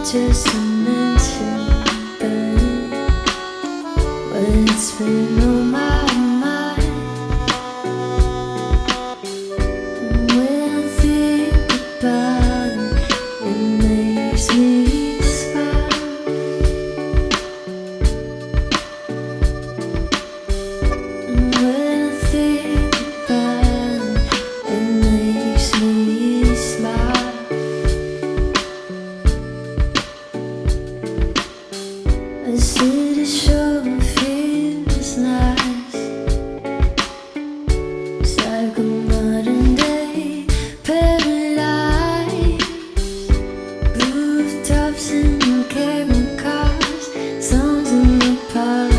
just a mention, but what's been on my mind? And when I think about it, it makes me smile. And when I think about it, it makes me smile. A city sure feels nice. It's like a modern day paradise. Rooftops and cable cars, songs in the park.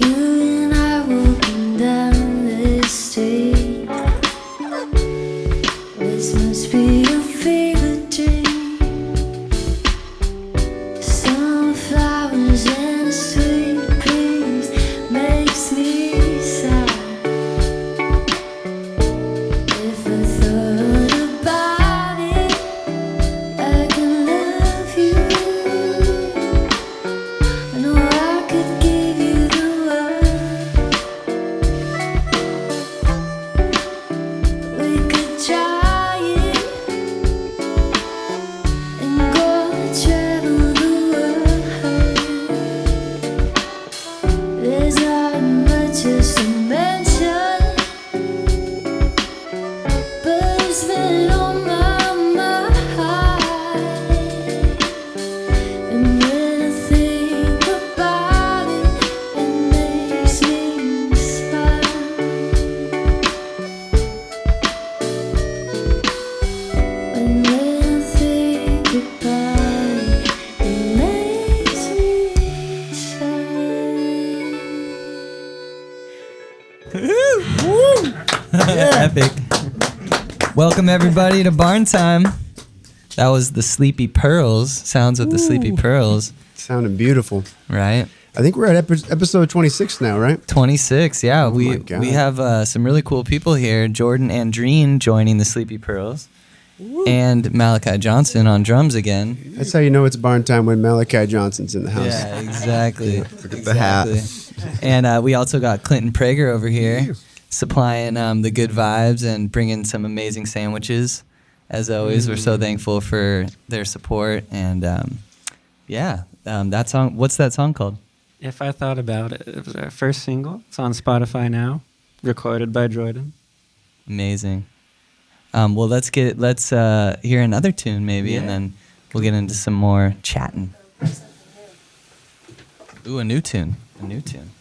You and I walking down the street. This must be your favorite dream. Sunflowers and a sweet breeze makes me sigh. If I thought about it, I can love you. I know I could give you the world. We could try it and go travel the world. There's not much else to mention, but it's been on my mind. And when I think about it, it makes me smile. And when I think about it, it makes me smile. Epic. Welcome everybody to Barn Time. That was the Sleepy Pearls. Sounds of the Sleepy Pearls, Sounded beautiful. right? I think we're at episode 26 now, right? 26. Yeah, my we God. we have some really cool people here. Jordan Andreen joining the Sleepy Pearls, and Malachi Johnson on drums again. That's how you know it's barn time when Malachi Johnson's in the house. Yeah, exactly. Look at the hat. And we also got Clinton Prager over here, supplying the good vibes and bringing some amazing sandwiches. As always, we're so thankful for their support. And that song. What's that song called? If I Thought About It. It was our first single. It's on Spotify now. Recorded by Jordan. Amazing. Well, let's hear another tune maybe, and then we'll get into some more chatting. Ooh, a new tune. A new tune.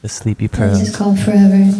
The Sleepy This Pearls. is called Forever.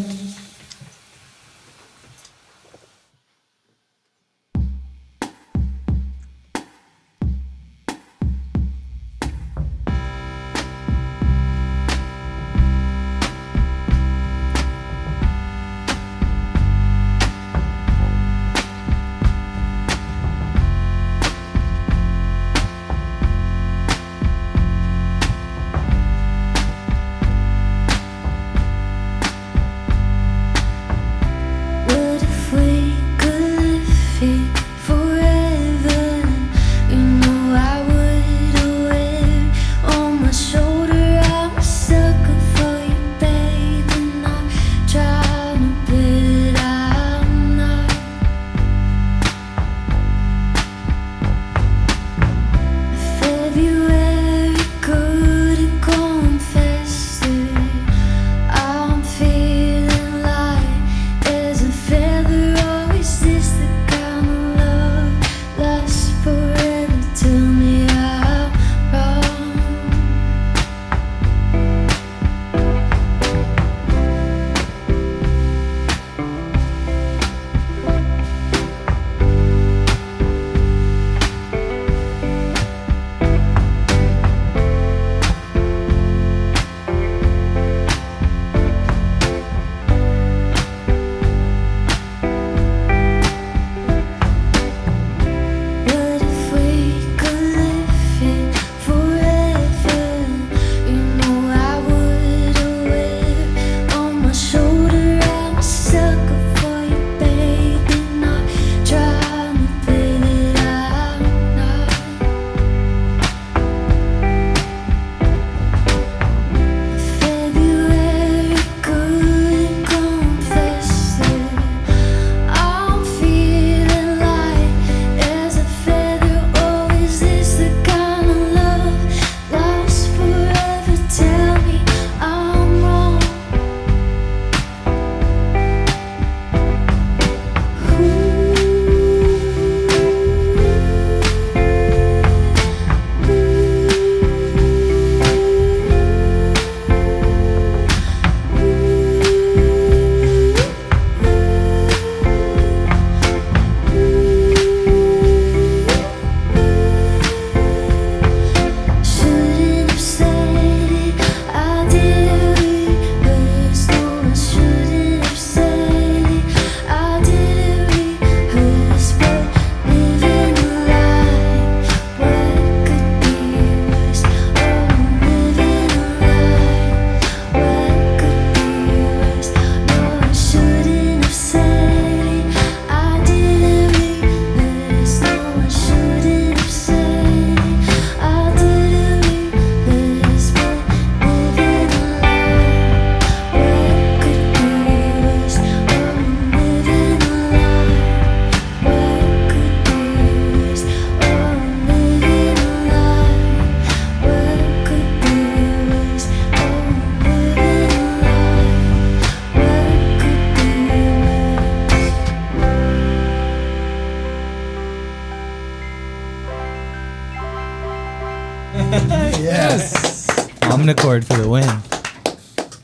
Unicord for the win.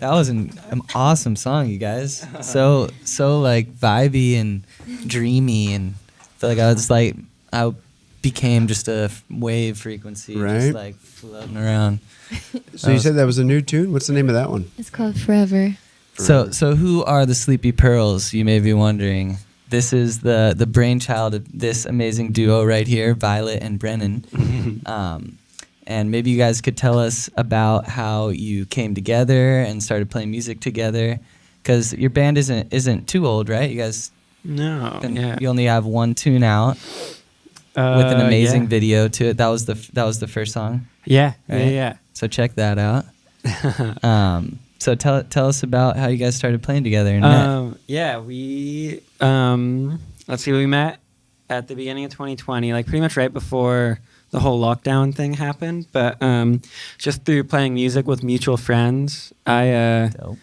That was an awesome song, you guys. So like vibey and dreamy, and I feel like I became just a wave frequency, Right. just like floating around. So you said that was a new tune? What's the name of that one? It's called Forever. So who are the Sleepy Pearls? You may be wondering. This is the brainchild of this amazing duo right here, Violette and Brennan. And maybe you guys could tell us about how you came together and started playing music together, because your band isn't too old, right? You guys, No. Yeah. you only have one tune out with an amazing video to it. That was the first song. Yeah. Right? Yeah. So check that out. So tell us about how you guys started playing together and met. Yeah. We let's see. We met at the beginning of 2020, like pretty much right before the whole lockdown thing happened. But just through playing music with mutual friends, Dope.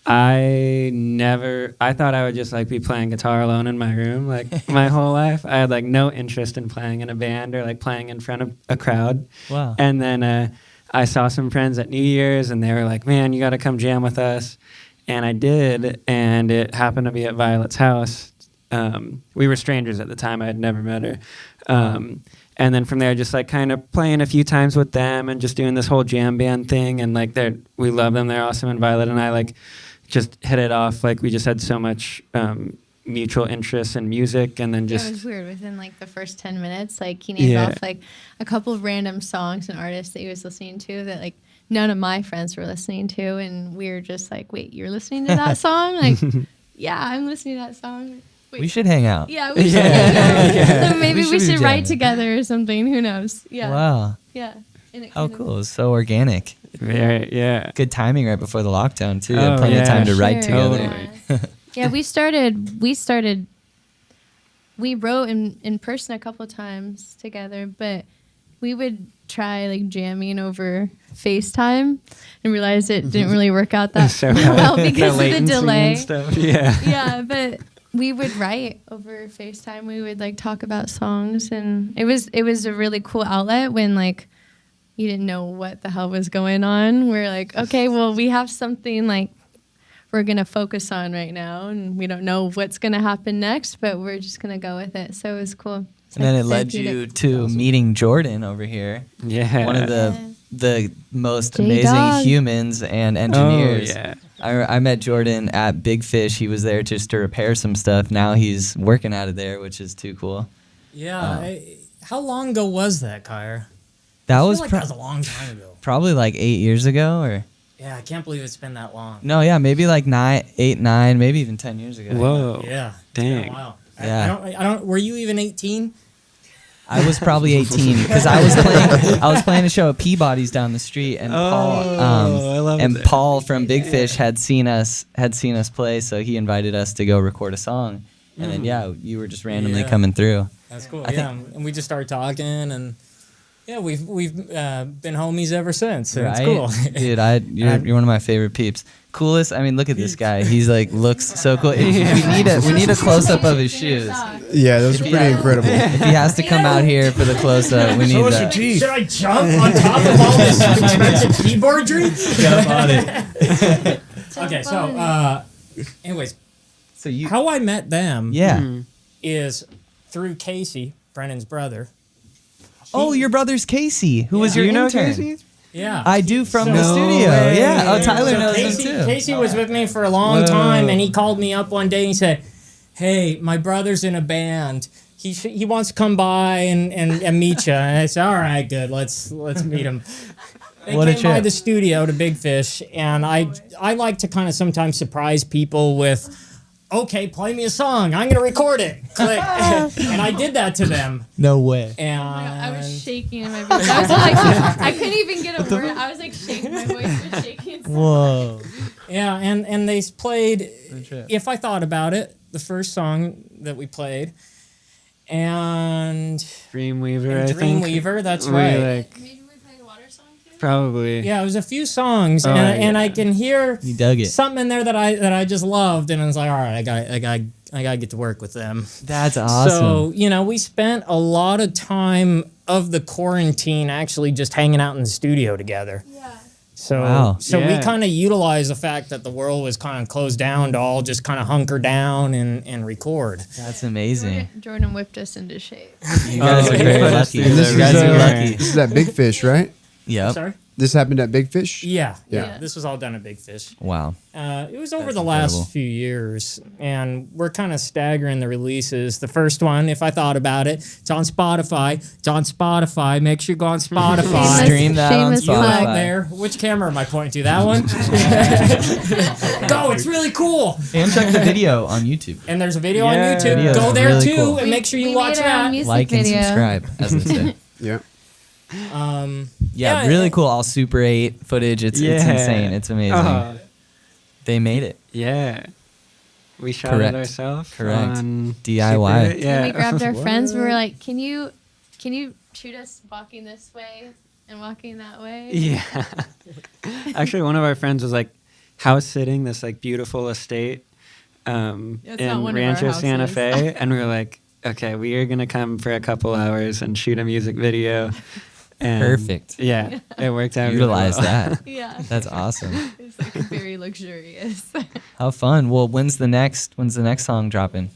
I thought I would just like be playing guitar alone in my room like my whole life. I had like no interest in playing in a band or like playing in front of a crowd. Wow. And then I saw some friends at New Year's and they were like, "Man, you got to come jam with us." And I did, and it happened to be at Violette's house. We were strangers at the time. I had never met her. And then from there, just like kind of playing a few times with them and just doing this whole jam band thing. And like we love them. They're awesome. And Violet and I like just hit it off. Like we just had so much mutual interest in music. And then It just was weird. Within like the first 10 minutes, like he named off like a couple of random songs and artists that he was listening to that like none of my friends were listening to, and we were just like, "Wait, you're listening to that song?" Like, "Yeah, I'm listening to that song." Wait. We should hang out. Yeah, we should. Yeah. So maybe We we should be should write jamming. together or something. Who knows? Yeah. Wow. Yeah. And it How kind of- cool. It's so organic. very, yeah. Good timing right before the lockdown too. Oh, Plenty of yeah. time to write Sure. together. Totally. Yeah, we wrote in person a couple of times together, but we would try like jamming over FaceTime and realized it didn't really work out that So well because of the latency and delay. stuff. Yeah. Yeah, but we would write over FaceTime. We would like talk about songs, and it was a really cool outlet when like you didn't know what the hell was going on. We're like, okay, well, we have something like we're gonna focus on right now, and we don't know what's gonna happen next, but we're just gonna go with it. So it was cool. It's And then like it led therapeutic. you to meeting Jordan over here. Yeah. One of the most J-Dog. amazing humans and engineers. Oh, yeah. I met Jordan at Big Fish. He was there just to repair some stuff. Now he's working out of there, which is too cool. Yeah. How long ago was that, Kyra? That I feel was like that was a long time ago. probably like 8 years ago, or Yeah, I can't believe it's been that long. no, yeah, maybe like 8, 9, maybe even 10 years ago. Whoa. Yeah. It's been Dang. a while. Yeah. I don't. Were you even 18? I was probably 18 because I was playing a show at Peabody's down the street, and I love it. Paul from Big Fish had seen us play, so he invited us to go record a song, and then you were just randomly Yeah. coming through. That's cool. I Yeah, and we just started talking, and yeah, we've been homies ever since. So Right? It's cool. Dude, you're one of my favorite peeps. Coolest. I mean, look at this guy. He's like looks so cool. We need a close up of his shoes. Yeah, those are pretty incredible. If he has to come out here for the close up, we need that. Should I jump on top of all this expensive keyboardry? Jump on it. Okay, so anyways, So you. how I met them Yeah. is through Casey, Brennan's brother. Oh, your brother's Casey, who was your Do you know intern. Casey? Yeah. I do from the No studio. way. Yeah. Oh, Tyler So knows Casey, him too. Casey was with me for a long time, and he called me up one day and he said, "Hey, my brother's in a band. He wants to come by and meet you." And I said, "All right, good. Let's meet him." They What a came by trip. the studio to Big Fish, and I like to kind of sometimes surprise people with, "Okay, play me a song. I'm gonna record it." Click, and I did that to them. No way. And I was shaking in my voice. I was like, I couldn't even get a word. I was like shaking. My voice was shaking. Whoa. yeah, and they played. trip. If I thought about it, the first song that we played, and Dreamweaver, I think. Dreamweaver. That's We, right. like, Maybe we played a water song too. probably. Yeah, it was a few songs, Oh, and yeah. I can hear You dug it. something in there that I just loved, and I was like, all right, I got to get to work with them. That's awesome. So we spent a lot of time of the quarantine actually just hanging out in the studio together. Yeah. So, Wow. so we Yeah. kind of utilized the fact that the world was kind of closed down to all just kind of hunker down and record. That's amazing. Jordan whipped us into shape. You guys are very lucky. And this You guys is, are lucky. this is that Big Fish, right? Yep. Sorry? This happened at Big Fish? Yeah. Yeah. This was all done at Big Fish. Wow. It was over That's the incredible. last few years, and we're kind of staggering the releases. The first one, if I thought about it, it's on Spotify. It's on Spotify. Make sure you go on Spotify. Stream that on Shameless You plug. Spotify. out there. Which camera am I pointing to? That one? Go, it's really cool. And check the video on YouTube. And there's a video on Yeah. YouTube. Video's Go there really too, cool. and make sure you We watch made our own that. music Like and video. subscribe, as they say. Yeah. Yeah, really cool. All Super 8 footage. It's insane. It's amazing. They made it. Yeah. We shot Correct. it ourselves. Correct. On DIY. Super 8, yeah. And we grabbed our friends. We were like, "Can you shoot us walking this way and walking that way?" Yeah. Actually, one of our friends was like house sitting this like beautiful estate It's not in one of our Rancho Santa houses. Fe, and we were like, okay, we are gonna come for a couple hours and shoot a music video. And Perfect. Yeah, it worked out. really Utilize well. that. Yeah, That's awesome. it's like very luxurious. How fun. Well, when's the next song dropping?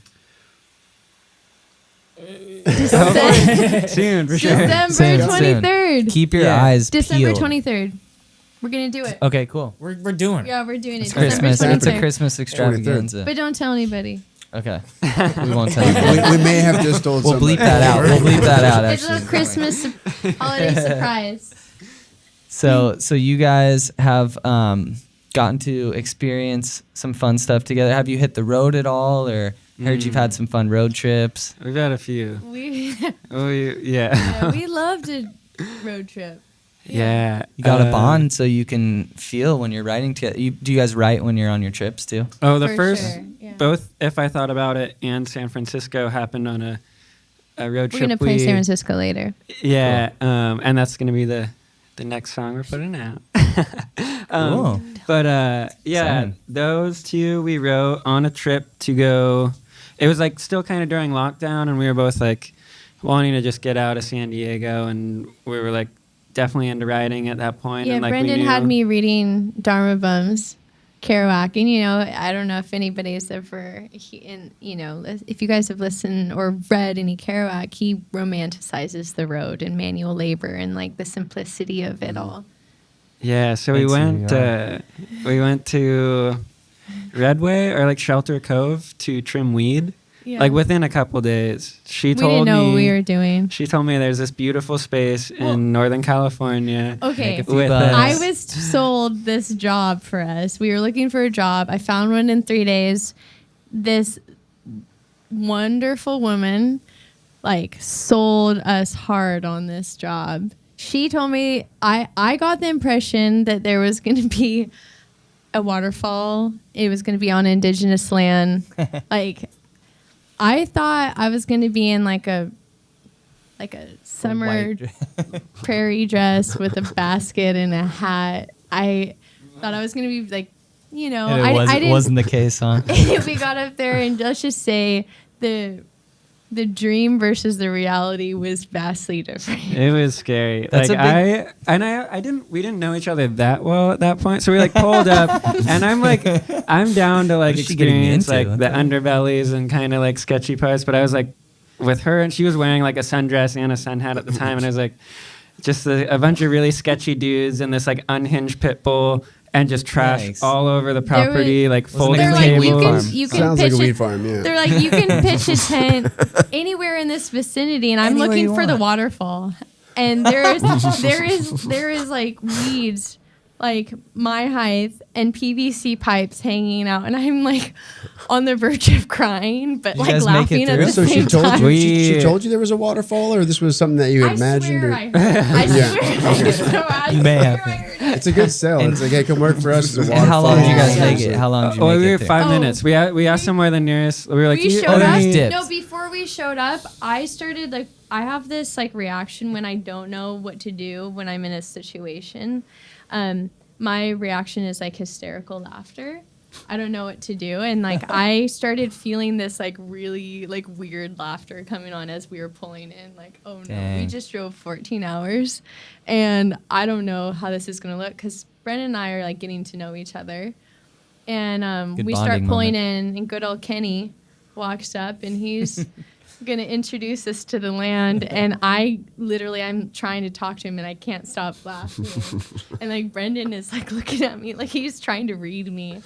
Soon, for sure. December Soon. 23rd. Keep your Yeah. eyes December peeled. 23rd. We're gonna do it. Okay, cool. We're doing it. Yeah, we're doing it. It's December Christmas. It's a 23rd. Christmas extravaganza. But don't tell anybody. Okay. We won't tell you. We may have just told We'll somebody. bleep that out. We'll bleep that out, It's a actually. Christmas holiday surprise. So you guys have gotten to experience some fun stuff together. Have you hit the road at all, or heard you've had some fun road trips? We've had a few. We Yeah. we loved a road trip. Yeah. You got a bond so you can feel when you're riding together. Do you guys write when you're on your trips too? Oh, the For first, sure, yeah. both If I Thought About It and San Francisco happened on a road We're trip. gonna play San Francisco later. Yeah, and that's gonna be the next song we're putting out. Cool. But yeah, Exciting. those two we wrote on a trip to go. It was like still kind of during lockdown, and we were both like wanting to just get out of San Diego, and we were like definitely into riding at that point. Yeah, and, like, Brendan we had knew- me reading Dharma Bums, Kerouac, and I don't know if anybody's ever, if you guys have listened or read any Kerouac, he romanticizes the road and manual labor and like the simplicity of it all. Yeah, so we Thanks, went. Myriad. We went to Redway or like Shelter Cove to trim weed. Yeah. Like within a couple days, she We told didn't know me what we were doing. She told me there's this beautiful space Well- in Northern California. Okay. Make a few With bucks. I was sold this job for us. We were looking for a job. I found one in 3 days. This wonderful woman sold us hard on this job. She told me I got the impression that there was going to be a waterfall. It was going to be on indigenous land. I thought I was going to be in like a summer prairie dress with a basket and a hat. I thought I was going to be I didn't. wasn't the case, huh? We got up there and let's just say the dream versus the reality was vastly different. It was scary. That's like a big- we didn't know each other that well at that point. So we pulled up and I'm down to What's she getting experience into? the underbellies and kind of sketchy parts. But I was with her, and she was wearing a sundress and a sun hat at the time, and I was just a bunch of really sketchy dudes and this unhinged pit bull. And just trash Nice. all over the property, folding They're like a weed tables. farm? you can Sounds pitch like a it- weed farm, yeah. They're like, you can pitch a tent anywhere in this vicinity, and I'm Anywhere looking you for the want. waterfall. And there is weeds my height and PVC pipes hanging out, and I'm on the verge of crying, but You guys make laughing it at through? the So same she told time. you she We- told you there was a waterfall, or this was something that you had imagined? swear Or? I heard. I Yeah. swear. I You may swear have. I heard it. It's a good sell. It's like, hey, come work for us as a waterfall. And how long did you guys Yeah. make it? How long did you Well, make we it were through? 5 Oh. minutes. We asked somewhere the nearest. We were like, We "You- showed oh, up. you dipped. No, before we showed up, I started I have this reaction when I don't know what to do when I'm in a situation. My reaction is hysterical laughter. I don't know what to do. And like I started feeling this like really like weird laughter coming on as we were pulling in. Like, oh no, Dang. we just drove 14 hours and I don't know how this is gonna look because Brennan and I are like getting to know each other. And Good we start bonding pulling moment. in and good old Kenny walks up and he's gonna introduce us to the land, and I'm trying to talk to him and I can't stop laughing. And like Brendan is like looking at me like he's trying to read me.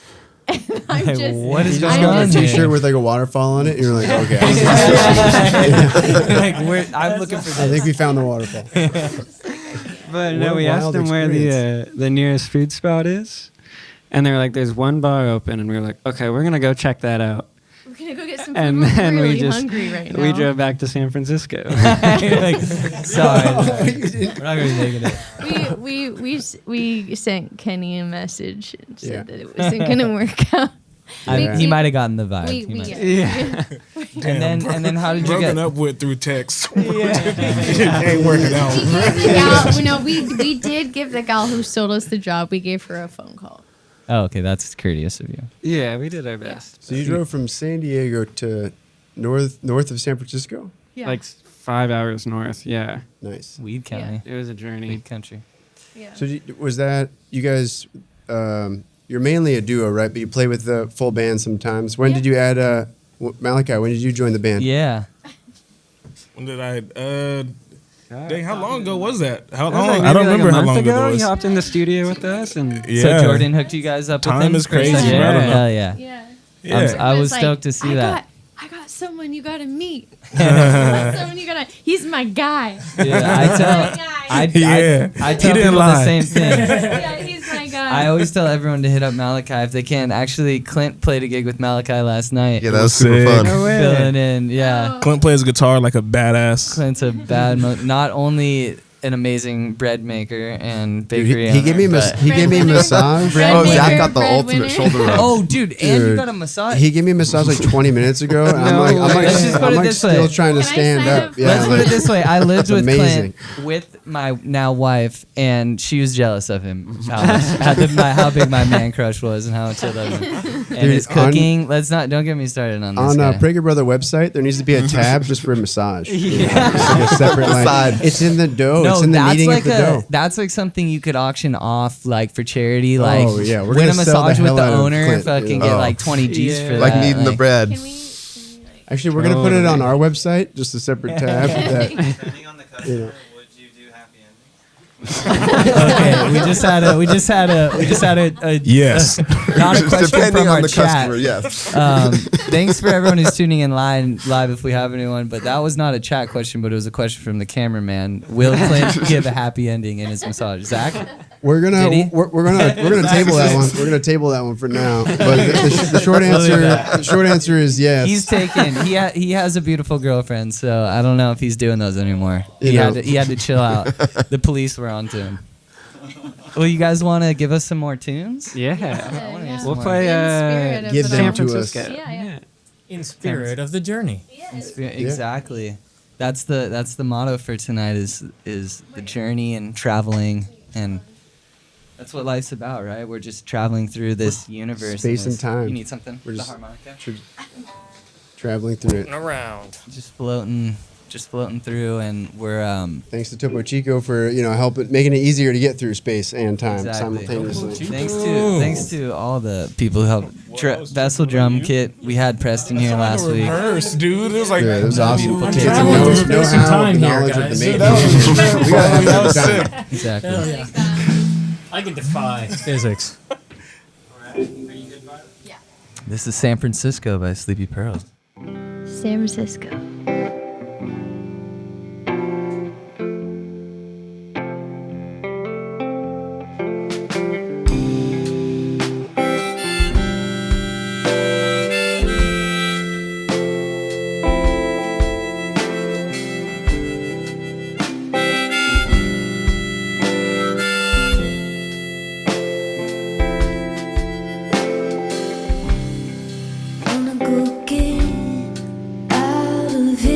And I'm Like, just what is You just going got on a here? t-shirt with like a waterfall on it. And you're like, okay. Like, I'm looking for I think this. we found the waterfall. But What no, a we asked wild them where the nearest food spot is, and they were like, "There's one bar open," and we were like, "Okay, we're gonna go check that out." We're gonna go get some food. And We're then really we just hungry right now. we drove back to San Francisco. Like, sorry, we're not gonna be making it. We sent Kenny a message and said Yeah. that it wasn't gonna work out. He might have gotten the vibe. He might. yeah. And then how did you Broken get? up with through text. Ain't working out. We did give the gal who sold us the job. We gave her a phone call. Oh, okay, that's courteous of you. Yeah, we did our best. So you drove from San Diego to north of San Francisco? Yeah. Like 5 hours north. Yeah, Nice. Weed County, it was a journey. weed country. yeah. So was that you guys? You're mainly a duo, right? But you play with the full band sometimes. When Yeah. did you add Malachi? When did you join the band? Yeah. When did I? Dang, how long ago was that? How That was long? like I don't maybe remember like a how month long ago ago. that He was. hopped in the studio with us, and Yeah. So Jordan hooked you guys up Time with him is for a crazy, second? bro. I don't know. Hell yeah. Yeah. Yeah. I was like, stoked to see that. I got someone you gotta meet. Someone you gotta. He's my guy. Yeah, I tell. Yeah. I He tell didn't people lie. the same thing. Yeah, he's my guy. I always tell everyone to hit up Malachi if they can. Actually, Clint played a gig with Malachi last night. Yeah, that was super Sick. fun. no way. Filling in, yeah. Clint plays guitar like a badass. Clint's a bad, not only an amazing bread maker and Dude, bakery. he gave me owner, but- he gave me a massage. Bread Oh, maker, Zach got the bread ultimate winner. shoulder rub. Oh, dude, and you Dude. got a massage. He gave me a massage like 20 minutes ago, and No way. I'm Let's just put I'm it like this still way. trying to Can I stand sign up. up? Yeah, Let's put it like- this way: I lived It's with amazing. Clint with my now wife, and she was jealous of him. How big my man crush was, and how much I loved him. And Dude, his cooking. Don't get me started on this On guy. Prager Brother website, there needs to be a tab just for a massage. Yeah. It's like a separate line. Side. It's in the dough. No, it's in the that's kneading like of the dough. that's like something you could auction off like for charity. Like, Oh, yeah, we're win a gonna sell the massage with hell the out of owner, Clint, fucking yeah. get Oh. like 20 G's Yeah. for Like that. kneading the bread. Can we like, Actually, we're gonna put it on our website, just a separate tab. That, Depending on the customer, you know. would you do happy ending? Okay, we just had a Yes. not a question Depending from on our the chat. customer, yes. Thanks for everyone who's tuning in live if we have anyone, but that was not a chat question, but it was a question from the cameraman. Will Clint give a happy ending in his massage? Zach? we're Did gonna he? we're gonna table that one. We're gonna table that one for now. But the short answer is yes. He's taken. He has a beautiful girlfriend, so I don't know if he's doing those anymore. You He know. had to chill out. The police were on to him. Well, you guys want to give us some more tunes? Yeah. yeah. We'll more. play In spirit of Give it them all. San to us. Francisco. Yeah. In spirit of the journey. Exactly. That's the motto for tonight is the journey and traveling, and that's what life's about, right? We're just traveling through this universe. Space and this- time. You need something? We're The just- harmonica? Traveling through it. Around. Just floating through, and we're Thanks to Topo Chico for making it easier to get through space and time Exactly. simultaneously. Thanks to all the people who helped. Vessel Drum Kit. We had Preston here last week. Reverse, dude. It was like Yeah, it was awesome. I'm Kids trying and to know do some how, time here, knowledge of guys. the making. That was- We gotta have that was some sick. time. Exactly. Hell yeah. I can defy physics. This is San Francisco by Sleepy Pearls. San Francisco. Gonna go get out of here.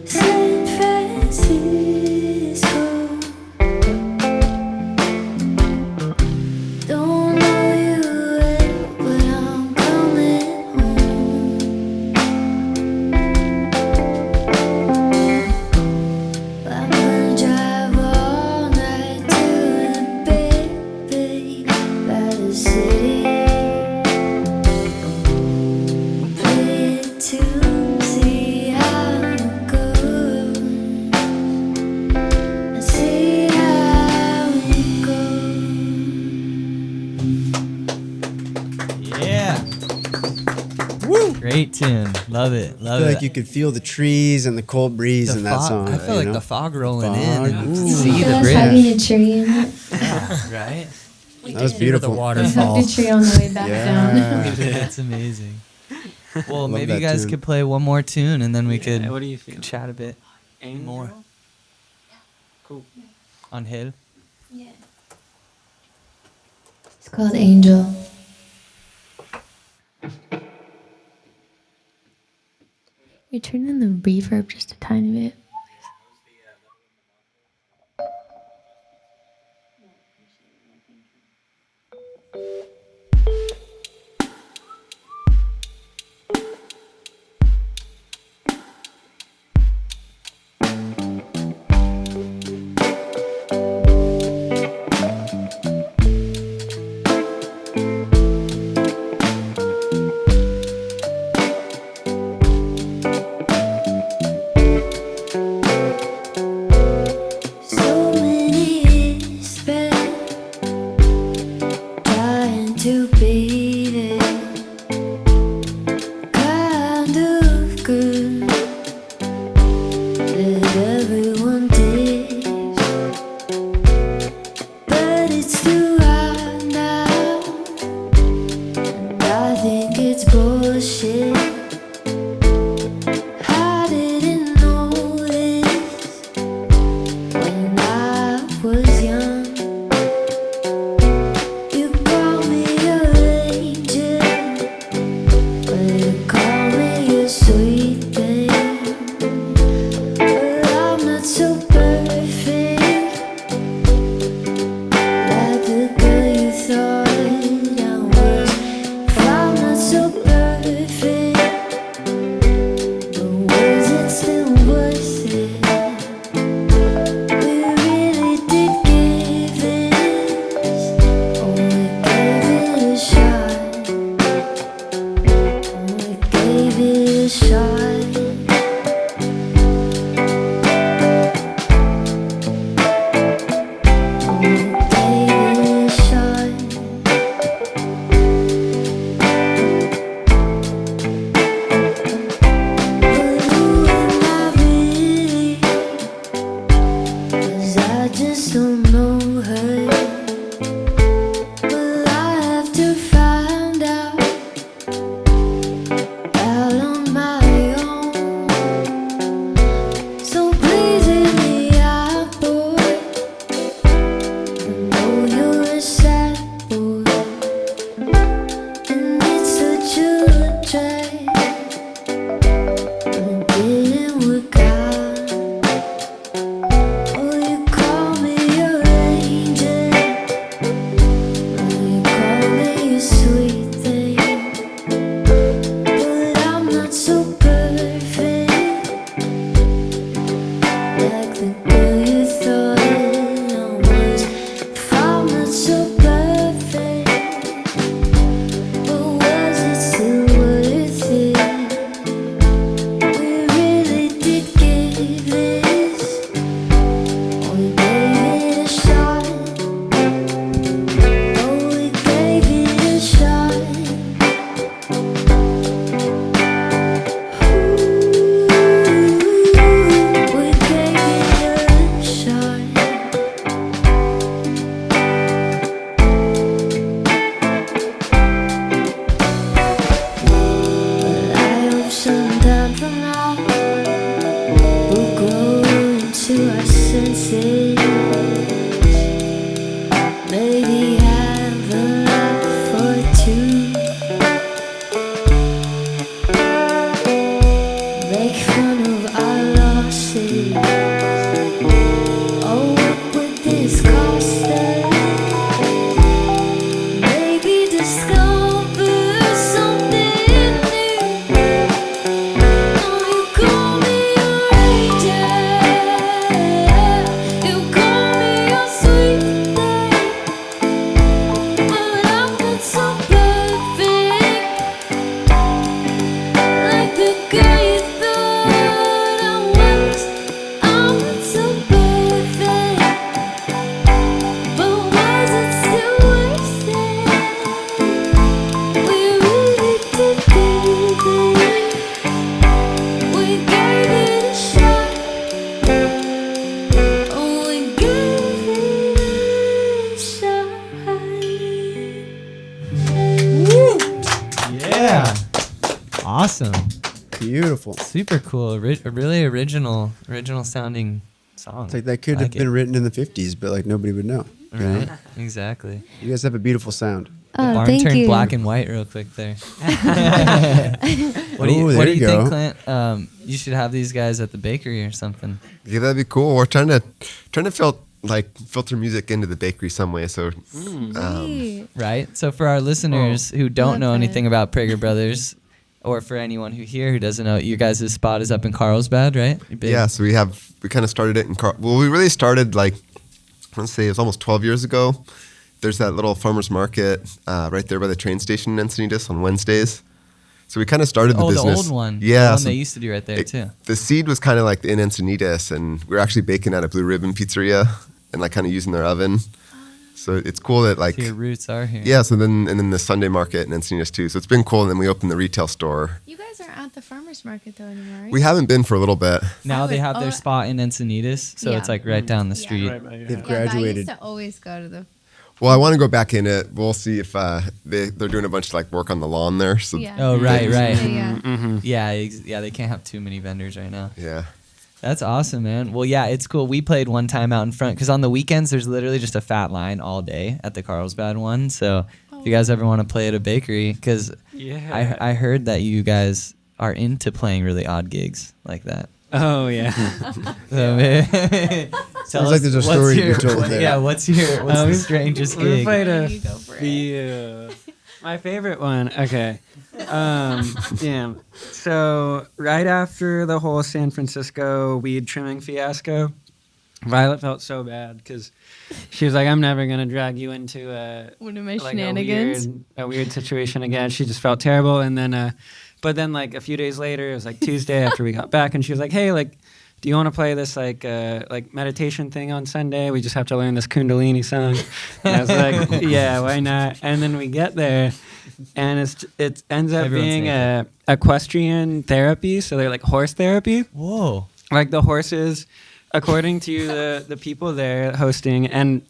San Francisco. Don't know you well, but I'm coming home. I'm gonna drive all night to the Bay by the sea. Wait to see how it goes. See how it goes. Yeah. Woo! Great tune. Love it. I Love feel it. like you could feel the trees and the cold breeze in that song. I feel you like know? the fog rolling Fog. in and Ooh. see I the was bridge. hugging a tree in it. Right? That was beautiful. The I waterfall. hugged a tree on the way back down. Yeah. That's amazing. Well, Love maybe you that guys tune. could play one more tune and then we could What do you feel? chat a bit Angel? more Cool. on Hill. Yeah. It's called Angel. You're turning the reverb just a tiny bit. So many years spent trying to be the kind of girl that everyone digs, but it's too hard now, and I think it's bullshit. I didn't know this when I was young. You call me your angel, but you call me your sweet thing. Well, I'm not so perfect, like the girl you thought I was. If I'm not so perfect, but was it still worth it? We really did give this, only gave it a shot. Only gave it a shot. Only gave it a shot. But who am I really? 'Cause I just don't know her. Well, I have to find out on my own. So please hear me out, boy. I know you're a sad boy, and it's such a drag, but it didn't work out. Oh, you call me your angel, oh, you call me your sweet thing, but I'm not so perfect, like the girl you thought I was. If I'm not so perfect, but was it still worth it? We really did give this, we gave it a shot. Oh, we gave it a shot. We gave it a shot. But I hope sometime from now we'll grow into our senses. Maybe have a laugh or two. beautiful. Super cool. A really original sounding song. It's like that could have been written in the 50s, but like nobody would know. Right? Exactly. You guys have a beautiful sound. Oh, Barn thank turned you. black and white real quick there. What Ooh, do there you you think, go. Clint? You should have these guys at the bakery or something. Yeah, that'd be cool. We're trying to filter music into the bakery some way. So, Sweet. Right? So for our listeners who don't Love know that. anything about Prager Brothers, or for anyone who doesn't know, you guys' spot is up in Carlsbad, right? You're big. yeah, so we kind of started it in we really started like, I want to say it was almost 12 years ago. There's that little farmer's market right there by the train station in Encinitas on Wednesdays. So we kind of started the business. The old one. Yeah. The one so they used to do right there, too. The seed was kind of like in Encinitas, and we were actually baking at a Blue Ribbon Pizzeria and like kind of using their oven. So it's cool that like... So your roots are here. Yeah, and then the Sunday market in Encinitas too. So it's been cool, and then we opened the retail store. You guys aren't at the farmer's market though anymore, right? We haven't been for a little bit. Now they have Oh, their spot in Encinitas, so Yeah. it's like right down the Yeah. street. Right by your They've house. Yeah, but I graduated. used to always go to the. Well, I want to go back in it. We'll see if they're doing a bunch of like work on the lawn there. So Yeah. Oh, right. Yeah. Yeah, they can't have too many vendors right now. yeah. That's awesome, man. Well, yeah, it's cool. We played one time out in front because on the weekends there's literally just a fat line all day at the Carlsbad one. So if you guys ever want to play at a bakery, because Yeah. I heard that you guys are into playing really odd gigs like that. Oh yeah. So, Sounds like there's a story to be told there. Yeah, what's the strangest we gig? played a You go for it. few. My favorite one. Okay. Yeah. So right after the whole San Francisco weed trimming fiasco, Violet felt so bad because she was like, "I'm never gonna drag you into One of my like shenanigans. a weird situation again." She just felt terrible, and then, but then like a few days later, it was like Tuesday after we got back, and she was like, "Hey, like, do you want to play this like meditation thing on Sunday? We just have to learn this Kundalini song." And I was like, "Yeah, why not?" And then we get there, and it ends up Everyone's being naked. equestrian therapy, so they're like horse therapy. Whoa. Like the horses, according to the people there hosting, and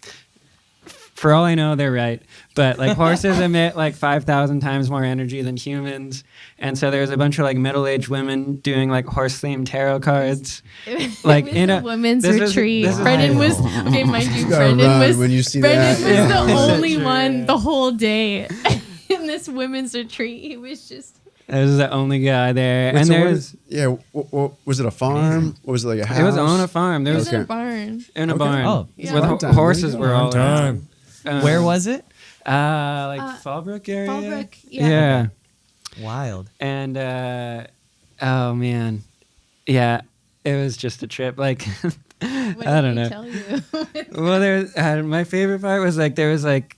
for all I know, they're right. But like horses emit like 5,000 times more energy than humans, and so there's a bunch of like middle-aged women doing like horse-themed tarot cards. Like it was in a a women's this is- retreat. this is- Brendan was okay, mind you. gotta Brendan run was when you see Brendan that. was the Yeah. only True, one yeah. the whole day in this women's retreat. He was just I was the only guy there, Wait, and so there what was is- yeah, was it a farm? Or was it like a house? it was on a farm. There it was was in a Okay. barn. in a Okay. barn Oh, Yeah. with Fun time. horses There you were go. all around. Where was it? Like Uh, Fallbrook area. Fallbrook, yeah. Yeah. Wild. And oh man, yeah, it was just a trip. Like What I don't did he know. tell you? Well, my favorite part was like there was like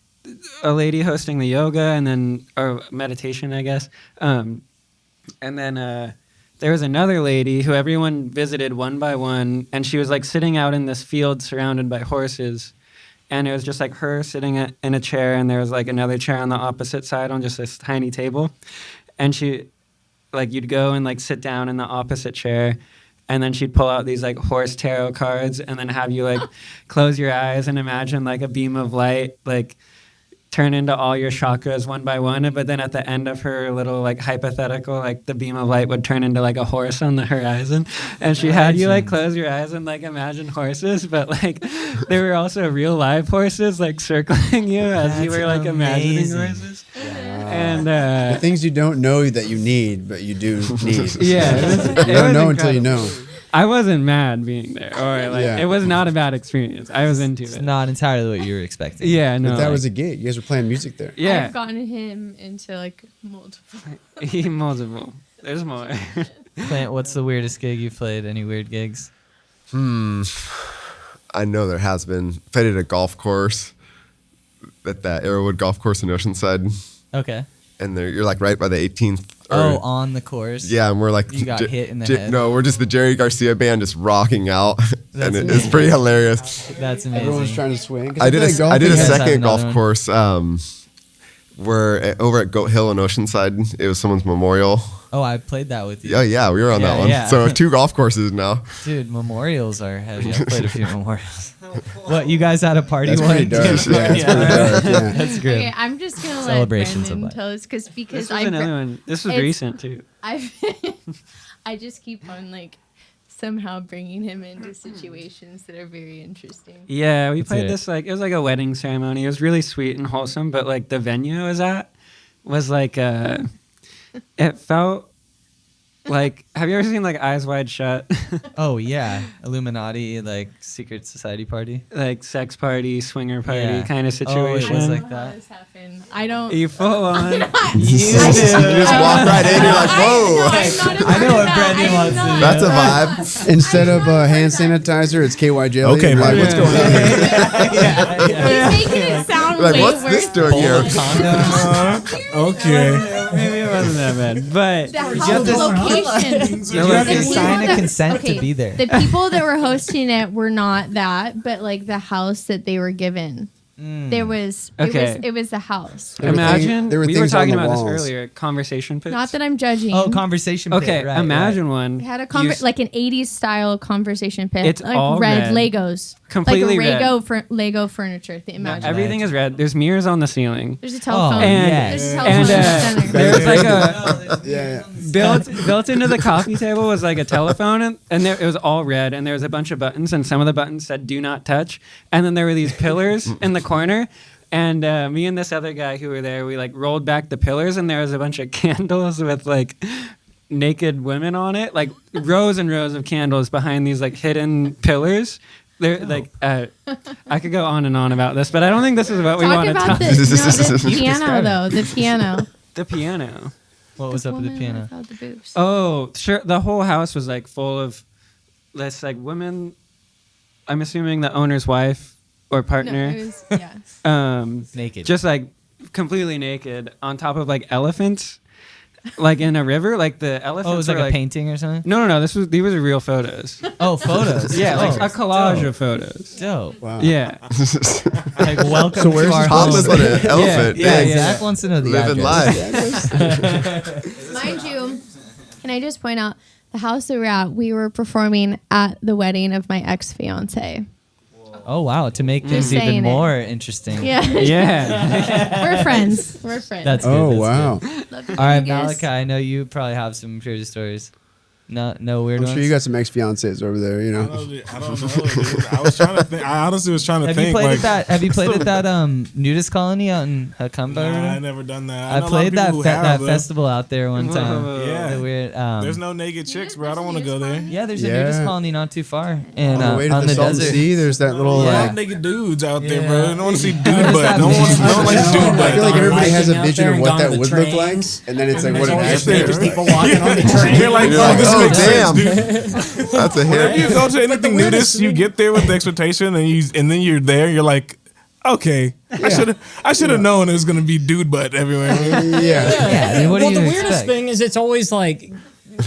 a lady hosting the yoga and then or meditation, I guess. And then there was another lady who everyone visited one by one, and she was like sitting out in this field surrounded by horses. And it was just like her sitting in a chair, and there was like another chair on the opposite side on just this tiny table. And she, like, you'd go and like sit down in the opposite chair, and then she'd pull out these like horse tarot cards, and then have you like close your eyes and imagine like a beam of light, like turn into all your chakras one by one. But then at the end of her little like hypothetical, like the beam of light would turn into like a horse on the horizon. And she had you like close your eyes and like imagine horses, but like there were also real live horses like circling you as you That's were like imagining amazing. horses. And The things you don't know that you need, but you do need. yeah, You don't know until you know. I wasn't mad being there, or like Yeah. it was not a bad experience. I was into It's it. not entirely what you were expecting. Yeah, no. But that like- was a gig. You guys were playing music there. yeah. I've gotten him into like multiple. Multiple. There's more. Clint, what's the weirdest gig you played? Any weird gigs? I know there has been. Played at a golf course, at that Arrowwood Golf Course in Oceanside, Okay. and you're like right by the 18th. Oh, on the course. Yeah, and we're like You got hit in the head? No, we're just the Jerry Garcia band just rocking out, That's and it's pretty hilarious. That's Everyone's amazing. trying to swing. 'Cause I did feel like a golfing has- have second another golf one? course where over at Goat Hill in Oceanside. It was someone's memorial. Oh, I played that with you. Oh yeah, we were on that Yeah, one. yeah. So 2 golf courses now. Dude, memorials are heavy. I played a few memorials. What, you guys had a party That's one? pretty dark. too? Yeah, it's pretty dark. Yeah. That's great. Okay, I'm just gonna let Celebrations of Brandon life. tell us because This was I another one. This was it's- recent too. I've I just keep on like somehow bringing him into situations that are very interesting. Yeah, we played it. this like it was like a wedding ceremony. It was really sweet and wholesome, but like the venue I was at was like it felt like, have you ever seen like Eyes Wide Shut? Oh yeah, Illuminati, like secret society party. Like sex party, swinger party Yeah. kind of Oh, it situation. was I like don't know how that. this happened. I don't. You full on. You just walk right in. You're like, whoa. I know what Brendan wants to do. That's a vibe. Instead of hand sanitizer, it's KY jelly. Okay, like, Mike. what's going on here? He's making it sound Like, way what's worse. this doing here? Okay. Maybe it wasn't that bad, but The house location. You have to The sign people a consent okay, to be there. The people that were hosting it were not that, but like the house that they were given. There was Okay. it was the house. There were imagine there were we were things on talking the about this walls. earlier. Conversation pits. Not that I'm judging. Oh, conversation. Pit, Okay, right, imagine one. It had a you like an 80s style conversation pit. It's like all red red. Legos. Completely like a red. Lego furniture. Imagine. Everything is red. There's mirrors on the ceiling. There's a telephone. And- There's a and, telephone in the center. There's like a Yeah. built into the coffee table was like a telephone, and there, it was all red, and there was a bunch of buttons, and some of the buttons said "Do not touch," and then there were these pillars in the corner. And me and this other guy who were there, we like rolled back the pillars, and there was a bunch of candles with like naked women on it, like rows and rows of candles behind these like hidden pillars. They're like, I could go on and on about this, but I don't think this is what we Talk want to about talk. the piano though. The piano. The piano. What was up with the Woman piano? without the boobs. Oh, sure. The whole house was like full of this like women. I'm assuming the owner's wife or No, partner. it was, yeah. Naked. Just like completely naked on top of like elephants, like in a river. Like the elephants. Oh, it was like were, a painting or something. No. These were real photos. Oh, photos. Yeah, like Oh, a collage dope. of photos. Dope. Wow. Yeah. Like welcome So where's to our this home. Topless on an elephant. Yeah, Dang. yeah. Zach wants to know the Living address. life. Mind you, can I just point out the house that we're at? We were performing at the wedding of my ex-fiance. Oh wow! To make things saying even it. more interesting. Yeah, Yeah. we're friends. We're friends. That's good. Oh, that's wow. good. Love you All right, guys. Malachi. I know you probably have some crazy stories. No weird I'm ones. sure you got some ex-fiancés over there, you I know. don't know. Dude. I was trying to think. I honestly was trying to Have think. you played like, at that? Have you played at that nudist colony out in Hakumba? Nah, I never done that. I know a lot of played that people who that have, though. festival out there one time. Yeah. The weird. There's no naked chicks, bro. I don't want to go there. Yeah, there's a Yeah. nudist colony not too far, and On the way to on the the Salton desert. Sea, there's that little A lot like. of naked dudes out there, Yeah. bro. I don't want to see dude does butt. that No mean? one likes dude I butt. feel like everybody has a Hiking out vision there of and what gone that to the would look like, trains. and then it's like And what it there's actually always is. people walking on the train. You're like, You're oh, like, this oh, makes damn. sense, dude. That's a Whenever you hit. go to anything nudist, you get there with the expectation, and then you're there. You're like, okay, I should have known it was gonna be dude butt everywhere. Yeah. Yeah, I mean, what Well, do the you weirdest expect? thing is it's always like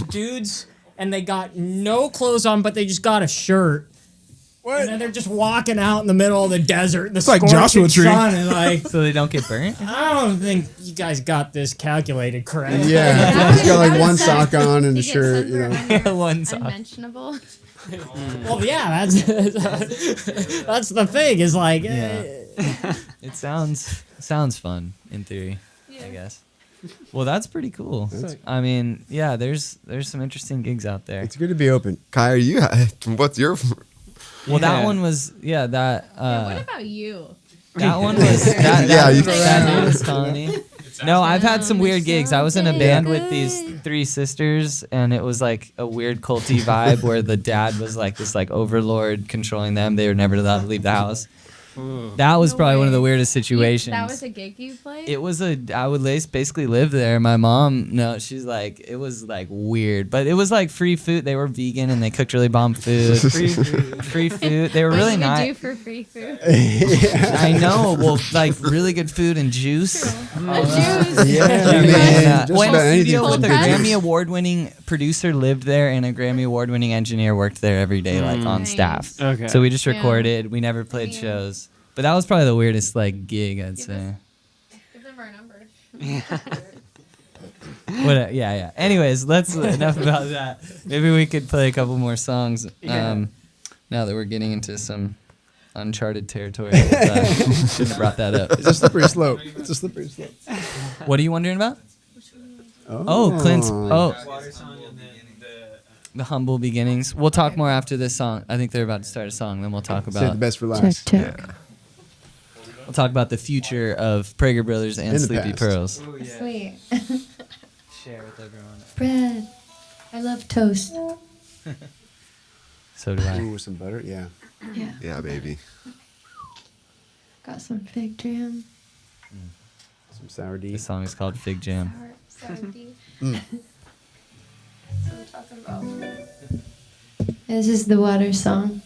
dudes and they got no clothes on, but they just got a shirt. And then they're just walking out in the middle of the desert. The like Joshua scorching Tree. sun, and like, So they don't get burnt. I don't think you guys got this calculated correct. Yeah. He's got like one sock on and a You get shirt, you sunburn know. on your One sock. Unmentionable. Well, yeah, that's the thing. Is like, It sounds fun in theory, I guess. Well, that's pretty cool. I mean, yeah, there's some interesting gigs out there. It's good to be open. Kai, are you? What's your? Well, that Yeah. one was that What about you? that one was that Yeah, you- that nudist colony. No, I've had some weird gigs. I was in a band with these three sisters, and it was like a weird culty vibe where the dad was like this like overlord controlling them. They were never allowed to leave the house. That was No probably one of the way. weirdest situations. That was a gig you played? It was I would basically live there. My mom, no, she's like, it was like weird, but it was like free food. They were vegan and they cooked really bomb food. Free food. They were What really you would nice. do for free food? I know. Well, like really good food and juice. Yeah, And, man. Just went about to anything. studio with a Cold press? Grammy award-winning producer lived there, and a Grammy award-winning engineer worked there every day, like on Nice. staff. Okay. So we just Yeah. recorded. We never played Yeah. shows, but that was probably the weirdest like gig I'd Give say. Give them our number. Yeah. Anyways, let's enough about that. Maybe we could play a couple more songs. Yeah. Now that we're getting into some uncharted territory, shouldn't have brought that up. It's a slippery slope. It's a slippery slope. What are you wondering about? Oh, Clint's. Oh, the humble beginnings. We'll talk more after this song. I think they're about to start a song. Then we'll talk Save the about best for last. Check. we'll talk about the future of Prager Brothers and In the Sleepy past. Pearls. Sweet. Share with everyone. Bread. I love toast. So do I. Ooh, with some butter. Yeah. Yeah. Yeah, baby. Got some fig jam. Some sour D. This song is called Fig Jam. Sour D. Mm. That's what we're talking about. This is the water song.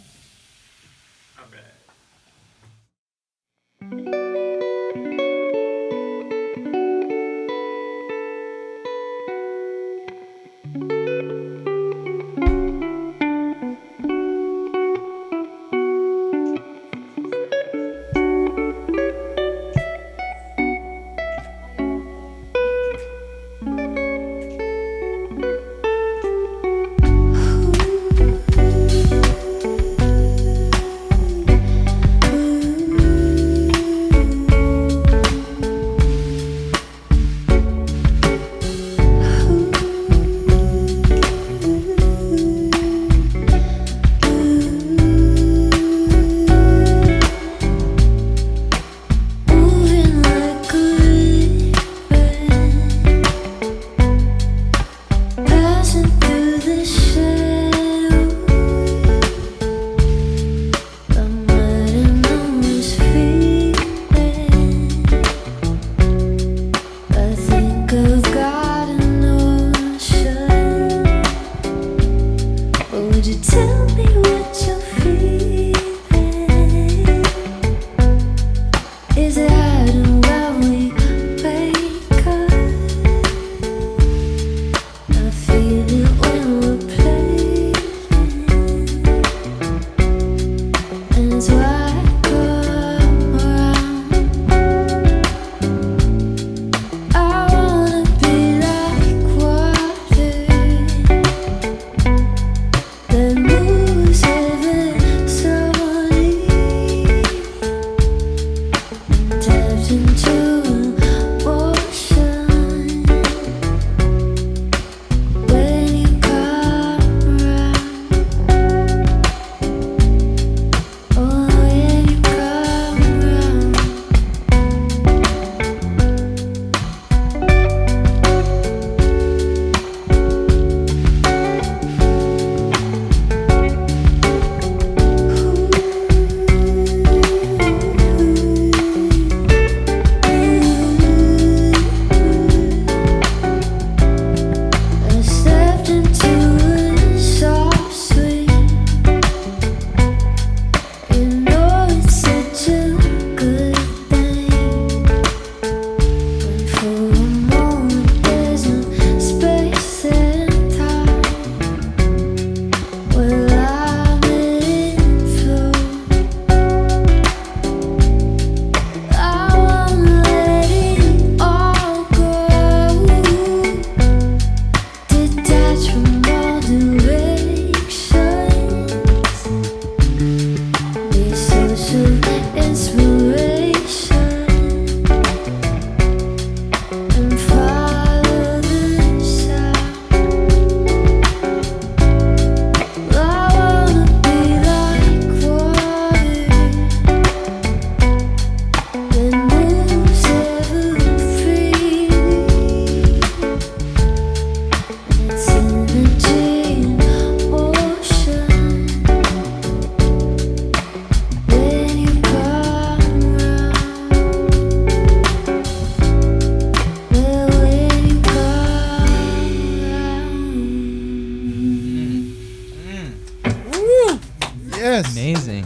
Yes. Amazing.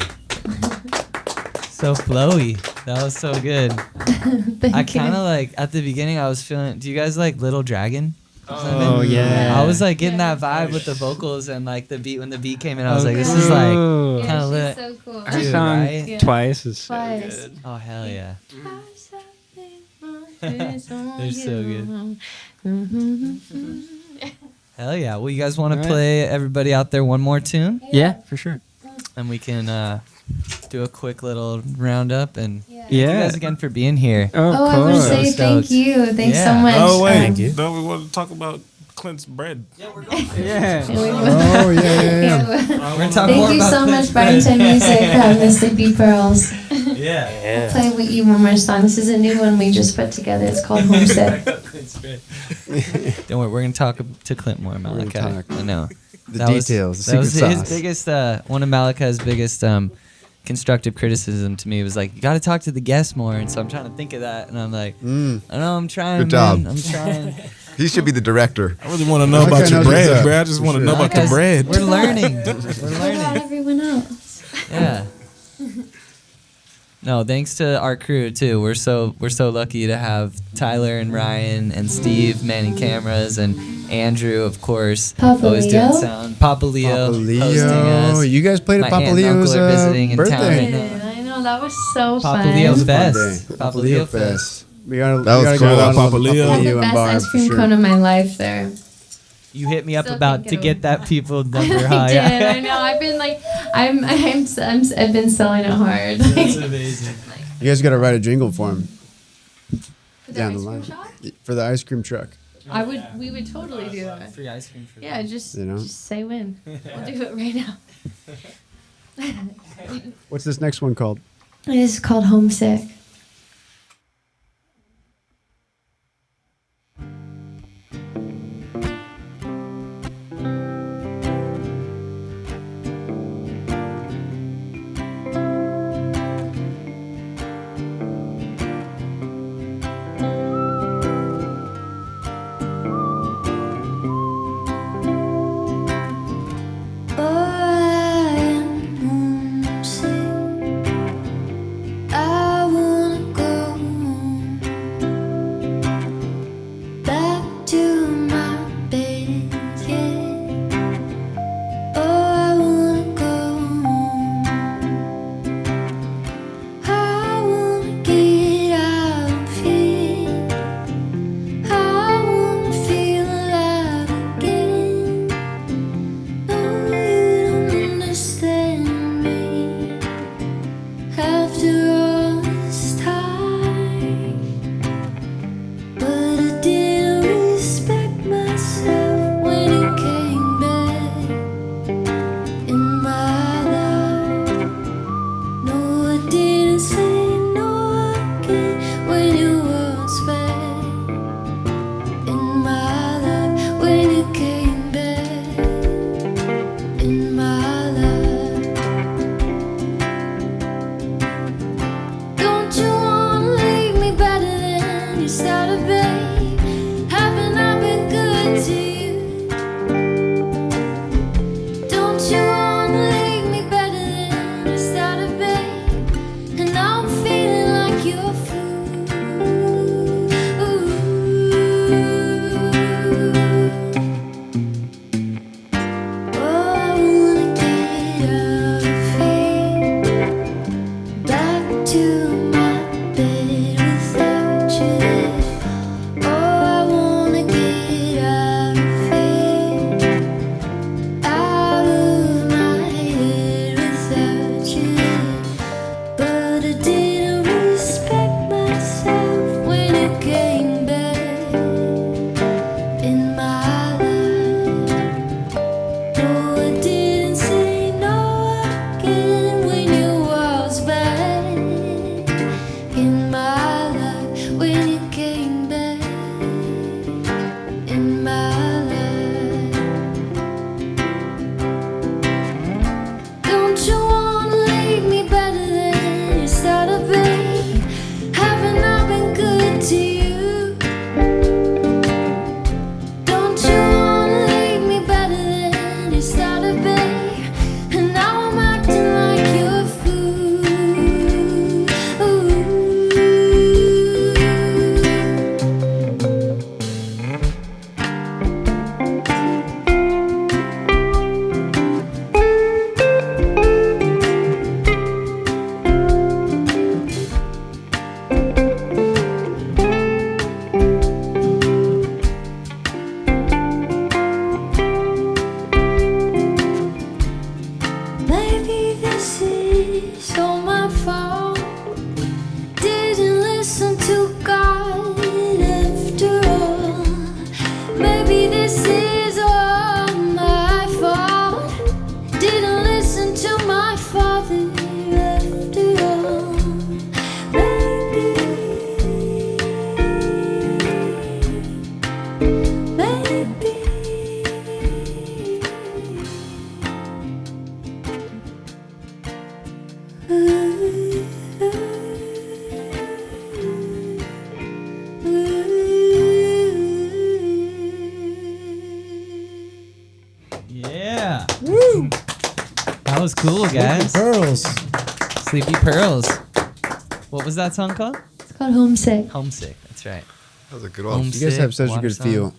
So flowy. That was so good. I kind of like, at the beginning, I was feeling, do you guys like Little Dragon? Oh, yeah. I was like getting that vibe with the vocals and like the beat. When the beat came in, I was like, this is like Ooh. kind of she's lit. so cool. Our Dude, song right? Yeah. Twice is so Twice. good. Oh, hell yeah. They're They're so good. Hell yeah. Well, you guys want All to right. play everybody out there one more tune? Yeah, for sure. And we can do a quick little roundup. And Yeah. thank you Yeah. guys again for being here. Oh, of Oh, I want to course. say So thank stoked. you. Thanks so Yeah. much. Oh wait, Thank you. don't we want to talk about Clint's bread. Yeah. Oh yeah. We're gonna talk Thank more you about so Clint's much, bread. Brighton Music, the Sleepy Pearls. Yeah. Play with you one more song. This is a new one we just put together. It's called Homesick. Don't worry, we're gonna talk to Clint more, Malachi. talk. I know. The That details, the that was secret his sauce. biggest, one of Malachi's biggest constructive criticism to me was like, you got to talk to the guests more. And so I'm trying to think of that, and I'm like, I know I'm trying. Good job. Man. I'm trying. He should be the director. I really want to know Malachi about your knows bread, that, bro. I just for want to sure. know about the Because bread. We're learning. We're What about learning. everyone else? Yeah. No, thanks to our crew too. We're so lucky to have Tyler and Ryan and Steve manning cameras, and Andrew, of course, Papa always doing Leo. sound. Papa Leo, Papa hosting us. Leo. You guys played My at Papa aunt and Leo's uncle are visiting in town right birthday. now. I know, that was so Papa fun. Leo Fun Fest. day. Papa Leo Fest. We gotta That was go cool. down to Papa Leo. I had Leo the and best Barb ice for cream sure. cone of my life there. You hit me up Still about to thinking get of that people number I high. did. I know. I've been like, I've been selling it hard. That's amazing. You guys gotta write a jingle for him For the down the ice cream line shop? for the ice cream truck. We would totally do that. Free ice cream for Yeah, just You know? just say when. We'll do it right now. What's this next one called? It is called Homesick. I wanna go home, back to my bed, yeah. Oh, I wanna go home. I wanna get out of here. I wanna feel alive again. No, you don't understand me. After all this time, but I didn't respect myself when you came back in my life. No, I didn't say no again when you was back in my life. When you came back in my life. Don't you wanna leave me better than you started, babe? Haven't I been good to you? Don't you wanna leave me better than you started, babe? And I'm feeling like you're a fool. Oh, I wanna get out of here, back to my bed without you there. Oh, I wanna get out of here, out of Woo! That was cool, guys. Pearls. Sleepy Pearls. What was that song called? It's called Homesick. Homesick. That's right. That was a good one. You guys have such a Water good song. feel.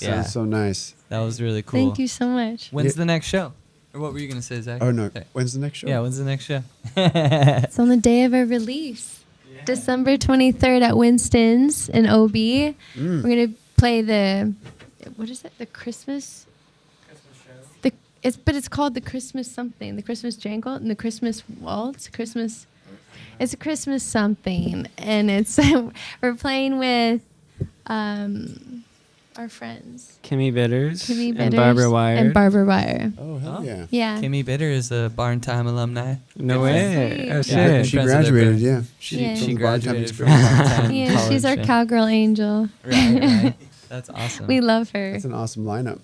Yeah. Sounds so nice. That was really cool. Thank you so much. When's the next show? Or what were you gonna say, Zach? Oh no! Okay. When's the next show? Yeah, when's the next show? It's on the day of our release. December 23rd at Winston's in OB. We're going to play what is it? The Christmas show? It's called the Christmas something. The Christmas Jangle and the Christmas Waltz. It's a Christmas something. And it's, we're playing with our friends. Kimmy Bitters. Kimmy Bitters and Barbara Wire. And Barbara Wire. Oh hell yeah! Yeah. Kimmy Bitter is a Barn Time alumni. No way. Oh, Yeah, shit. She friends with her graduated. parents. Yeah. Yeah. She From graduated Barn from Time Barn Time Yeah, she's College, our right? cowgirl angel. Right. That's awesome. We love her. That's an awesome lineup.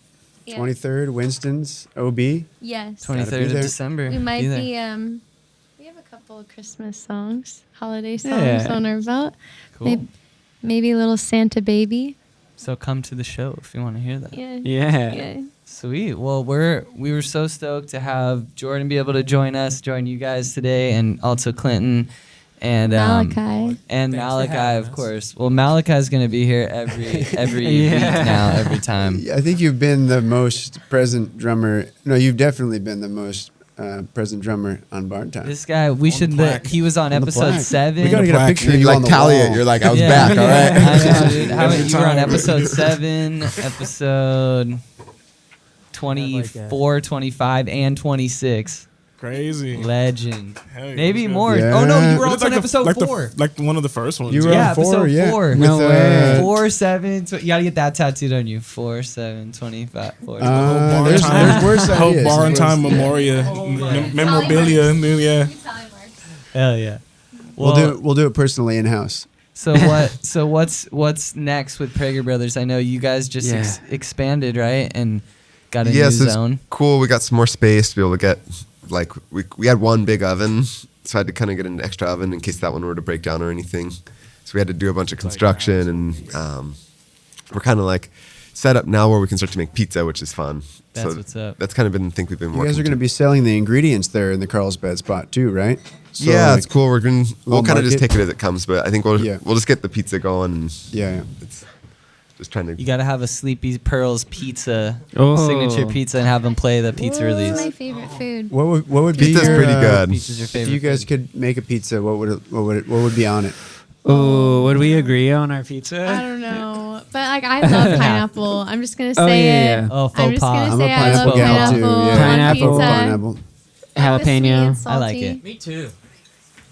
Yeah. 23rd, Winston's, OB. Yes. Gotta be 23rd of there. December. We might there. be we have a couple of Christmas songs, holiday songs Yeah. on our belt. Cool. Maybe a little Santa Baby. So come to the show if you want to hear that. Yeah. Yeah. Yeah. Sweet. Well, we were so stoked to have Jordan be able to join you guys today, and also Clinton and Malachi. and Thanks for Malachi, having of us. course. Well, Malachi's going to be here every week now, every time. I think you've been the most present drummer. No, you've definitely been the most present drummer on Barn Time. This guy, we should. plaque. He was on On the episode plaque. 7. We gotta get a plaque. picture of You you on like the tally wall. it. You're like, I was Yeah. back. All right. I know, dude. How Every many, you were on time. episode 7, episode 24, 25, and 26. Crazy. Legend. Hell yeah, Maybe that's good. more. Yeah. Oh no, you were It's also on episode like 4. like one of the first ones. You were Yeah, on 4, episode yeah. 4. With, No way. 4, 7. You gotta get that tattooed on you. 4, 7, 25. 4. there's worse Whole ideas. Barn There's Time worse- memorabilia. Yeah. Hell yeah. We'll do it personally in house. So what's next with Prager Brothers? I know you guys just Yeah. expanded, right? And got a Yeah, new so it's zone. cool. We got some more space to be able to get, like, we had one big oven, so I had to kind of get an extra oven in case that one were to break down or anything. So we had to do a bunch of construction, and we're kind of like set up now where we can start to make pizza, which is fun. That's so what's up. That's kind of been the thing we've been You working. guys are going to be selling the ingredients there in the Carlsbad spot too, right? So, yeah, like, it's cool. We'll little kind of just market? take it as it comes, but I think we'll Yeah. just get the pizza going. And Yeah. it's just trying to. You gotta have a Sleepy Pearls pizza, Oh. signature pizza, and have them play the pizza It's release. my favorite food. What would be Pizza's your, pretty good. Pizza's your If favorite. you guys food. could make a pizza, what would be on it? Oh, would we agree on our I pizza? don't know. But like I love pineapple. I'm just gonna say Oh, yeah, it. yeah. Oh, faux I'm just pas. gonna I'm say a I love pineapple gal pineapple too. on Yeah. Pineapple. pizza. Pineapple. Jalapeno. I like it. Me too.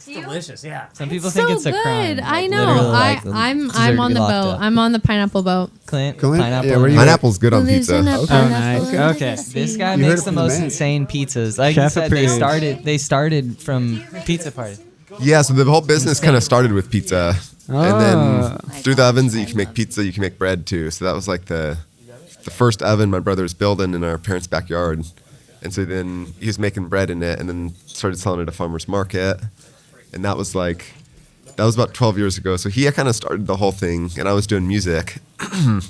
Do you? Delicious, yeah. Some people So think it's a good. crime. I like, know. literally, like, I'm dessert on to the be locked boat. up. I'm on the pineapple boat. Clint, Clint? pineapple. Yeah, where you at? Pineapple's good on Lives in pizza. a Oh, pineapple nice. legacy. Okay. This guy You heard makes it the from the most man. insane pizzas. Like Chef you said, approved. they started from pizza party. Yeah, so the whole business kind of started with pizza, and Oh. then through the ovens that you can make pizza, you can make bread too. So that was like the first oven my brother was building in our parents' backyard, and so then he was making bread in it, and then started selling it at a farmer's market, and that was about 12 years ago. So he kind of started the whole thing, and I was doing music, and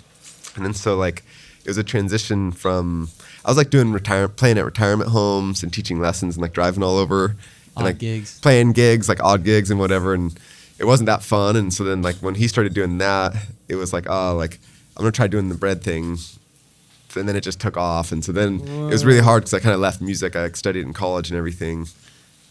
then so like it was a transition from I was like playing at retirement homes and teaching lessons and like driving all over. And Odd like gigs. playing gigs, like odd gigs and whatever, and it wasn't that fun. And so then, like when he started doing that, it was like, oh, like I'm gonna try doing the bread thing, and then it just took off. And so then it was really hard because I kind of left music. I like, studied in college and everything,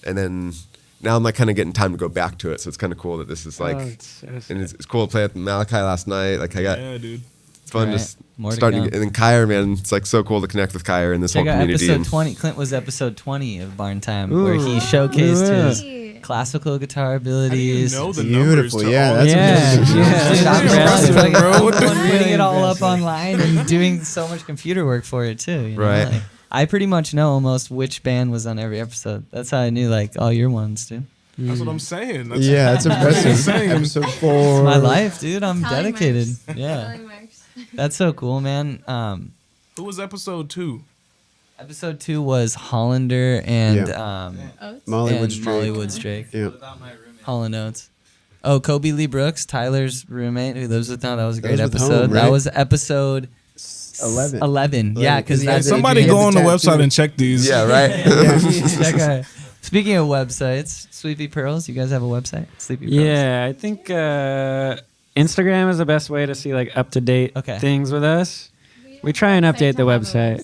and then now I'm like kind of getting time to go back to it. So it's kind of cool that this is like, Oh, it's so and it's cool to play with Malachi last night. Like I got Yeah, dude. it's fun Right. just More to starting, come. and then Kyre, man, it's like so cool to connect with Kyre and this Check whole out community. episode And 20. Clint was episode 20 of Barn Time, where he Ooh. showcased Yeah. his classical guitar abilities. know the Beautiful, numbers to yeah, all that's Yeah. amazing. Yeah. Dude, I'm Impressive, really bro. What the- putting it all up online and doing so much computer work for it too. You know? Right. Like, I pretty much know almost which band was on every episode. That's how I knew like all your ones, dude. That's what I'm saying. That's Yeah, that's impressive. insane. Episode 4. It's my life, dude. I'm Tally dedicated. marks. Yeah, Tally marks. that's so cool, man. Who was episode 2? Episode 2 was Hollander and Oats. Molly and Woods Molly Drake. Woods Drake. Yeah. Holland Oates. Oh, Kobe Lee Brooks, Tyler's roommate who lives with now. That was a That great was with episode. Home, That right? was episode 11. 11. Yeah, because Yeah, that's Somebody Adrian go had on the the tattoo. website and check these. Yeah, right. Check out- Speaking of websites, Sleepy Pearls, you guys have a website? Sleepy Pearls. Yeah, I think Instagram is the best way to see like up to date Okay. things with us. We try and update the website.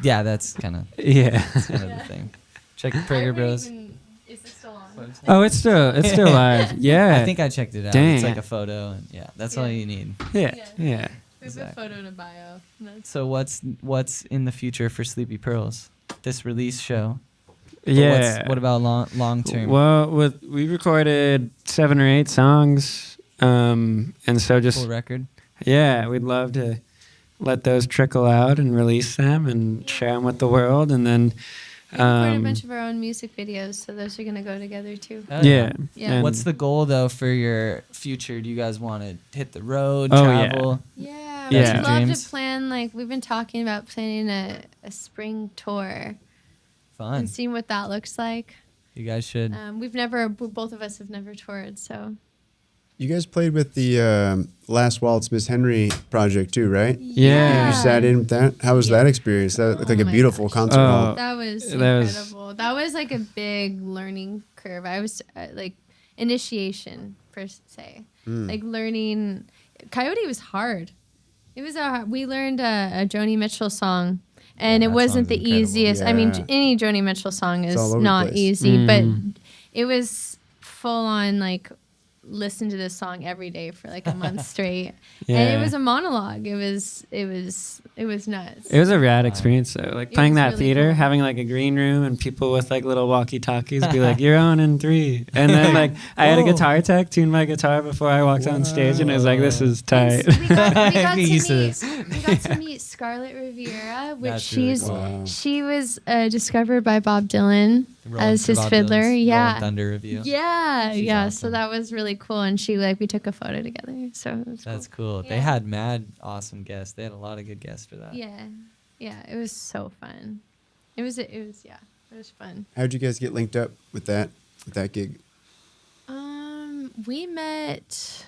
Yeah, that's kind of Yeah. the thing. Check the Prager Bros. Is it still on? Oh, it's still live. Yeah. I think I checked it out. Dang. It's like a photo, and yeah, that's all you need. Yeah. Yeah. Yeah. We have a photo in a bio. That's So what's in the future for Sleepy Pearls? This release show. But Yeah. What about long term? Well, we recorded 7 or 8 songs, and so just Full record. yeah, we'd love to let those trickle out and release them and share them with the world, and then we recorded a bunch of our own music videos, so those are gonna go together too. Oh, yeah. Yeah. And- What's the goal though for your future? Do you guys want to hit the road, Oh, yeah. travel? Yeah, Yeah. we'd love Dreams. to plan. Like we've been talking about planning a spring tour Fun. and seeing what that looks like. You guys should. Both of us have never toured, so You guys played with the Last Waltz Miss Henry project too, right? Yeah. You sat in with that. How was that experience? That looked like Oh a my beautiful gosh. concert hall. That was That was- incredible. That was like a big learning curve. I was like initiation per se, like learning. Coyote was hard. It was we learned a Joni Mitchell song, and Yeah, it that wasn't song's the incredible. easiest. I mean, Yeah. any Joni Mitchell song is all over the not place. easy, but it was full on like listen to this song every day for like a month straight, and Yeah. it was a monologue. It was nuts. It was a rad experience though. Like It playing was that really theater, cool. having like a green room and people with like little walkie talkies be like, "You're on in 3." And then like I had a guitar tech tune my guitar before I walked on stage, and it was like, "This is tight." we got Get used to to this. meet, we got to meet Scarlett Rivera, which That's really she's cool. Wow. she was discovered by Bob Dylan as his Bob fiddler. Dylan's Yeah. Rolling Thunder review. Yeah, She's yeah. awesome. So that was really cool, and we took a photo together. So it was That's cool. cool. They had mad awesome guests. They had a lot of good guests for that. Yeah, yeah. It was so fun. It was fun. How'd you guys get linked up with that gig? We met.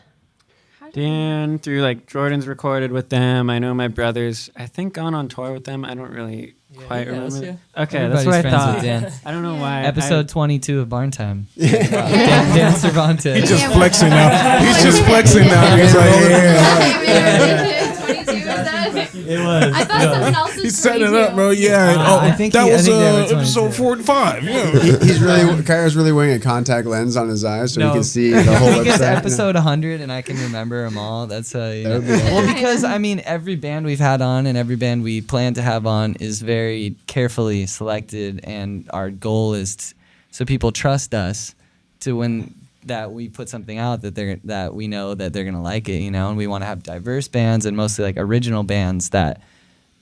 How did Dan through like Jordan's recorded with them. I know my brothers. I think gone on tour with them. I don't really quite he has, remember. yeah. Okay, Everybody's that's what I friends thought. with Dan. I don't know Yeah. why. Episode 22 of Barn Time. Dan Cervantes. He's just Yeah. flexing now. He's just flexing now. He's like, yeah. 22 is that? It was. I thought someone else was He's setting it 22. up, bro. Yeah. I think that he- I was think they were episode 22. 45. Yeah. He's really Kyra's really wearing a contact lens on his eyes so he can see the whole I think it's website. episode 100 and I can remember them all. That's how you That know. would be awesome. Well, because I mean, every band we've had on and every band we plan to have on is very carefully selected, and our goal is so people trust us to when that we put something out that we know that they're gonna like it, you know, and we want to have diverse bands and mostly like original bands that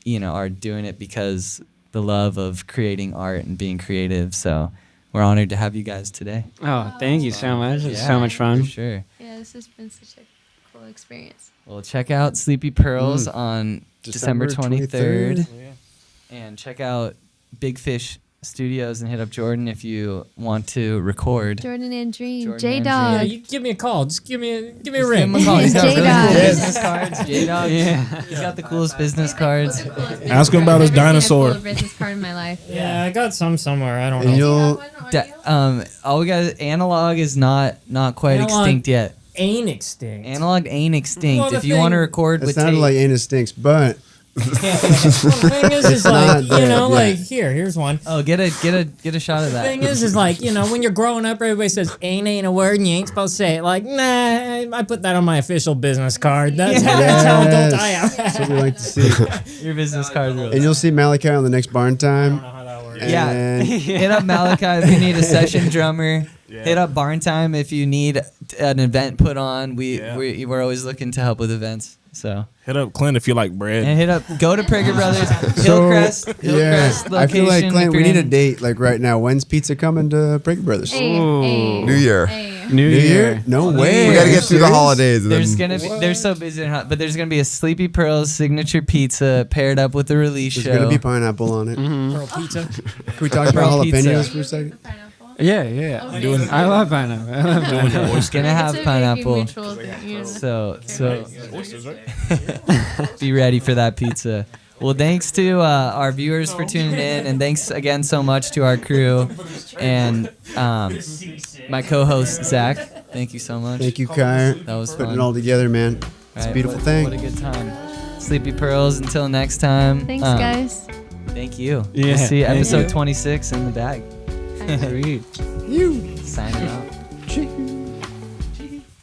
you know are doing it because the love of creating art and being creative. So we're honored to have you guys today. Oh, thank you so much. It's Yeah, so much fun. For sure. Yeah, this has been such a cool experience. Well, check out Sleepy Pearls on December December 23rd. And check out Big Fish Studios and hit up Jordan if you want to record. Jordan Andreen, Jordan J Andreen. Yeah, Dog. you give me a call. Just give me a Just ring. give him a call. He's got really J-Dog. cool business cards. J-Dog. Yeah. He's got the coolest business cards. Ask him about his I've never seen a dinosaur. cooler business card in my life. Yeah, I got some somewhere. I don't And know. you'll All we got analog is not quite Analog. extinct yet. Ain't extinct. Analog ain't extinct. Well, the if you want to thing- record it with sounded tape, like Anus Stinks, but Well, the thing is not like, you dead know, yet. like here's one. oh, get a shot of The that. thing is like, you know, when you're growing up, everybody says ain't a word and you ain't supposed to say it. Like, nah, I put that on my official business card. That's how adult I am. that's what we like to see. Your business card. And you'll see Malachi on the next Barn I don't Time. know how that works. Yeah. And Hit up Malachi if you need a session drummer. Hit up Barn Time if you need an event put on. We're always looking to help with events. So Hit up Clint if you like bread. and go to Prager Brothers, So, Hillcrest yeah, I feel like location. Clint, if we you're need a in- date like right now. When's pizza coming to Prager Brothers? Hey, Ooh. hey, New Year. hey. New New Year? No way. We got to Are you get through the serious? holidays. And There's then, gonna be they're so busy, and hot, but there's gonna be a Sleepy Pearls signature pizza paired up with the release There's show. gonna be pineapple on it. Pearl pizza. Can we talk about Pearl jalapenos pizza. for a second? Pineapple. Yeah. Okay. I love pineapple. It's gonna have It's a very pineapple. mutual thing, you know. So Oysters, right? be ready for that pizza. Well, thanks to our viewers for tuning in, and thanks again so much to our crew and my co-host Zach. Thank you so much. Thank you, Kyle. That was Putting fun. it all together, man. It's a Right, beautiful what, thing. What a good time. Sleepy Pearls. Until next time. Thanks, guys. Thank you. Yeah, We'll see thank episode you. 26 in the bag. Sweet. You. Signing off.